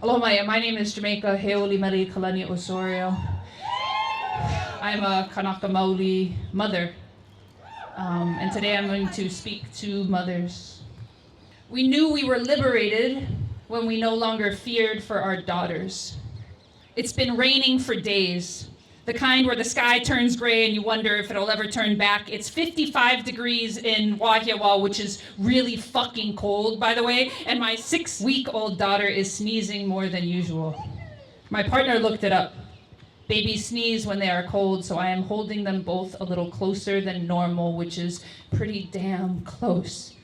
Aloha, my name is Jamaica Heolimeleikalani Osorio. I'm a Kanaka Maoli mother, and today I'm going to speak to mothers. We knew we were liberated when we no longer feared for our daughters. It's been raining for days, the kind where the sky turns gray and you wonder if it'll ever turn back. It's 55 degrees in Wahiawa, which is really fucking cold, by the way, and my 6-week-old daughter is sneezing more than usual. My partner looked it up. Babies sneeze when they are cold, so I am holding them both a little closer than normal, which is pretty damn close.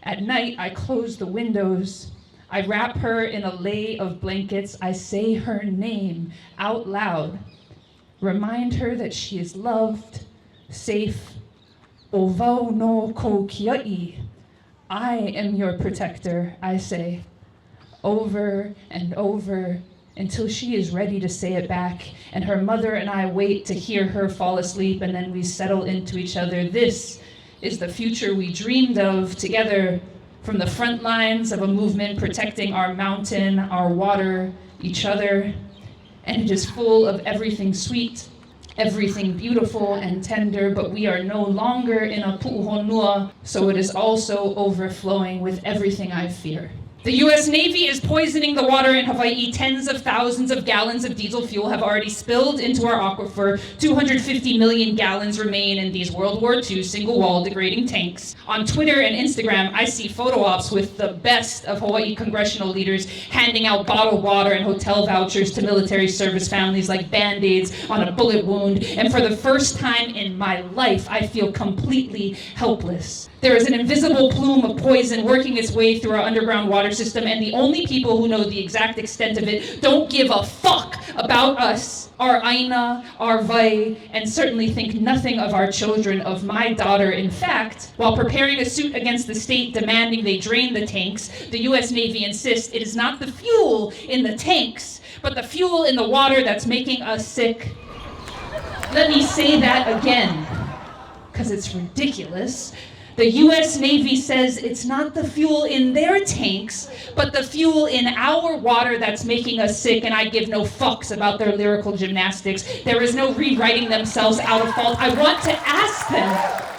At night, I close the windows. I wrap her in a lei of blankets. I say her name out loud. Remind her that she is loved, safe. Ovau no ko kiai. I am your protector, I say, over and over until she is ready to say it back, and her mother and I wait to hear her fall asleep, and then we settle into each other. This is the future we dreamed of together, from the front lines of a movement protecting our mountain, our water, each other. And it is full of everything sweet, everything beautiful and tender, but we are no longer in a pu'uhonua, so it is also overflowing with everything I fear. The US Navy is poisoning the water in Hawaii. Tens of thousands of gallons of diesel fuel have already spilled into our aquifer. 250 million gallons remain in these World War II single-wall degrading tanks. On Twitter and Instagram, I see photo ops with the best of Hawaii congressional leaders handing out bottled water and hotel vouchers to military service families like Band-Aids on a bullet wound. And for the first time in my life, I feel completely helpless. There is an invisible plume of poison working its way through our underground water system, and the only people who know the exact extent of it don't give a fuck about us, our aina, our vai, and certainly think nothing of our children, of my daughter. In fact, while preparing a suit against the state demanding they drain the tanks, the US Navy insists it is not the fuel in the tanks, but the fuel in the water that's making us sick. Let me say that again, because it's ridiculous. The US Navy says it's not the fuel in their tanks, but the fuel in our water that's making us sick, and I give no fucks about their lyrical gymnastics. There is no rewriting themselves out of fault. I want to ask them,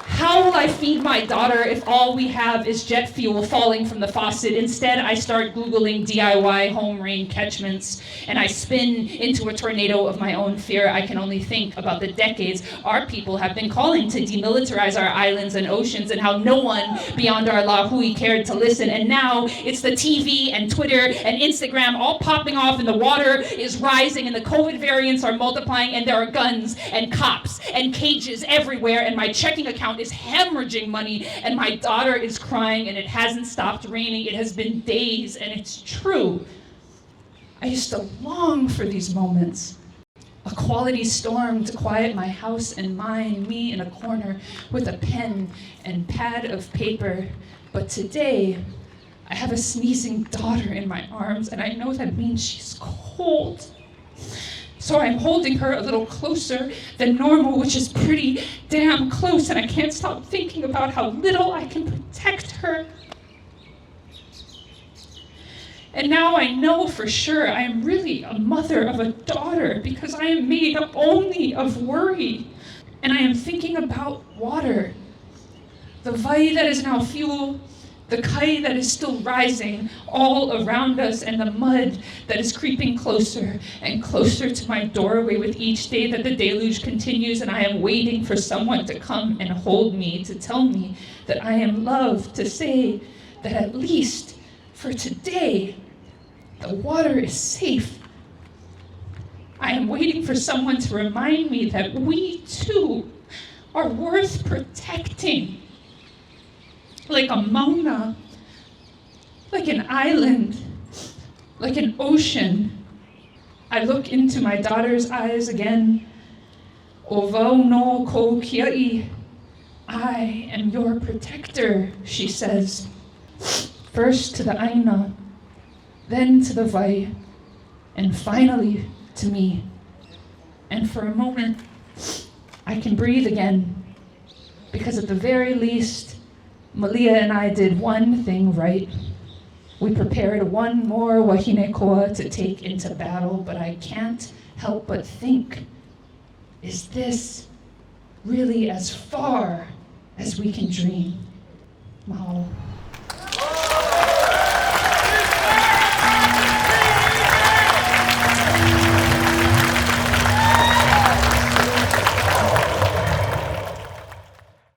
how will I feed my daughter if all we have is jet fuel falling from the faucet? Instead, I start Googling DIY home rain catchments, and I spin into a tornado of my own fear. I can only think about the decades our people have been calling to demilitarize our islands and oceans, and how no one beyond our lahui cared to listen. And now it's the TV and Twitter and Instagram all popping off, and the water is rising, and the COVID variants are multiplying, and there are guns and cops and cages everywhere, and my checking account is hemorrhaging money, and my daughter is crying, and it hasn't stopped raining. It has been days, and it's true. I used to long for these moments. A quality storm to quiet my house and mine, me in a corner with a pen and pad of paper. But today, I have a sneezing daughter in my arms, and I know that means she's cold. So I'm holding her a little closer than normal, which is pretty damn close, and I can't stop thinking about how little I can protect her. And now I know for sure I am really a mother of a daughter, because I am made up only of worry. And I am thinking about water, the vai that is now fuel, the kai that is still rising all around us, and the mud that is creeping closer and closer to my doorway with each day that the deluge continues, and I am waiting for someone to come and hold me, to tell me that I am loved, to say that at least for today, the water is safe. I am waiting for someone to remind me that we too are worth protecting. Like a mauna, like an island, like an ocean. I look into my daughter's eyes again. Ovau no ko kiai. I am your protector, she says. First to the aina, then to the vai, and finally to me. And for a moment, I can breathe again, because at the very least, Malia and I did one thing right. We prepared one more wahine koa to take into battle, but I can't help but think, is this really as far as we can dream? Mahalo.